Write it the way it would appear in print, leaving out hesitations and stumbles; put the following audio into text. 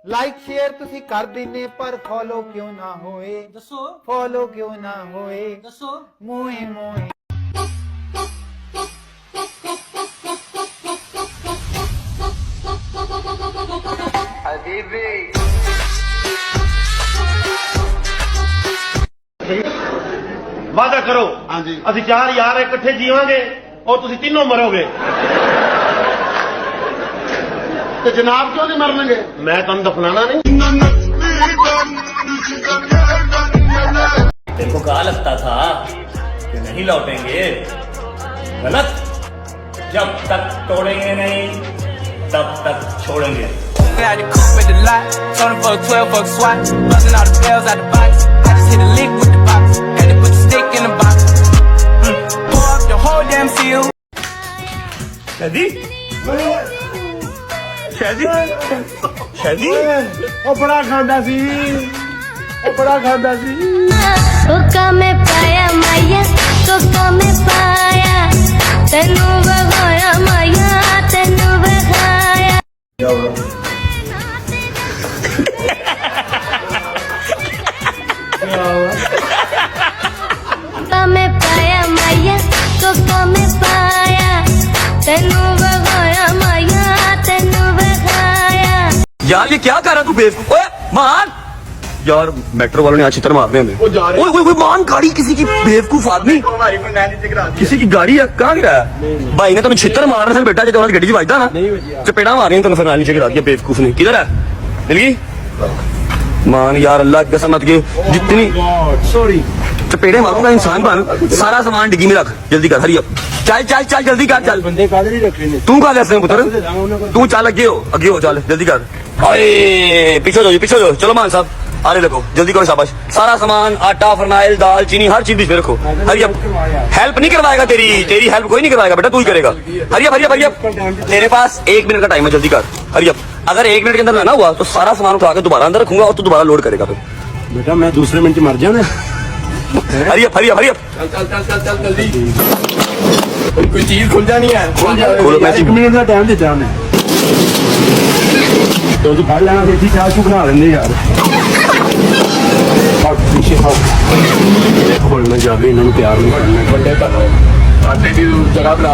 Like share ਤੁਸੀਂ ਕਰ ਦਿੰਨੇ ਪਰ ਫੋਲੋ ਕਿਉਂ ਨਾ ਹੋਏ? ਦੱਸੋ ਫੋਲੋ ਕਿਉਂ ਨਾ ਹੋਏ? ਦੱਸੋ ਮੋਏ ਮੋਏ ਹਬੀਬੀ वादा करो हाँ जी। ਅਸੀਂ ਚਾਰ यार इकट्ठे जीवांगे और ਤੁਸੀਂ तीनों मरोगे। ਤੇ ਜਨਾਬ ਕਿਉਂ ਨਹੀਂ ਮਰਨਗੇ? मैं तुम दफनाना नहीं। तेरे को कहा लगता था कि नहीं लौटेंगे, गलत। जब तक तोड़ेंगे नहीं तब तक छोड़ेंगे। Out the coupe at the lot, told him fuck 12, fuck SWAT, busting all the bells out the box. I just hit a lick with the box, had to put the stick in the box. Pour up the whole damn field. शादी शादी शादी ਉਹ ਬੜਾ ਖਾਂਦਾ ਸੀ, ਉਹ ਬੜਾ ਖਾਂਦਾ ਸੀ। Coca में पाया माया, कोका में पाया, तेनू बगाया माया, तेनू बगाया। कोका में पाया माया, कोका में पाया, तेनू बगाया माया, तेनू बगाया। यार ये क्या कर रहा तू बेवकूफ? ओए मान यार, मेट्रो वालों ने आज चित्र मारने हमें। ओए ओए मान गाड़ी किसी की, बेवकूफ आदमी। किसी की गाड़ी है, कहाँ गिरा है? भाई ने तुम्हें चित्र मारना था बेटा, जब गड्डी बजता ना चपेड़ा मारी तुमने, फिर नीचे गिरा दिया बेवकूफ ने। किधर है मिल गई? मान यार अल्लाह की कसम मत के, जितनी सॉरी चपेड़े मारूंगा इंसान बन। सारा सामान डिग्गी में रख, जल्दी कर, हरी अप। चल चल चल जल्दी कर, चल। ਬੰਦੇ ਕਾਹਦੇ ਨਹੀਂ ਰੱਖੇ ਨੇ? तू कहा ऐसे पुत्र, तू चल अगे हो चल जल्दी कर। अरे पीछे जाओ पीछे जाओ, चलो मान साहब आरे लगो, जल्दी करो शाबाश। सारा सामान आटा फरनाइल दाल चीनी हर चीज बीच में रखो। हरियप हेल्प नहीं करवाएगा, तेरी हेल्प कोई नहीं करवाएगा बेटा, तू ही करेगा। हरियप हरियप हरियप, तेरे पास 1 मिनट का टाइम है, जल्दी कर हरियप। अगर 1 मिनट के अंदर ना हुआ तो सारा सामान उठा के दोबारा अंदर रखूंगा और तू दोबारा लोड करेगा फिर। बेटा मैं दूसरे मिनट मर जाना। हरियप हरियप हरियप जल्दी कोई चीज खुल जानी है, खोलो, मैं 1 मिनट का टाइम देता हूं। तो तू फड़ लेना, देखी चाह चू बना लेंगे यार। पीछे खोलना जावे, इन्होंने प्यार नहीं करना, बड़े आटे की जगह बना।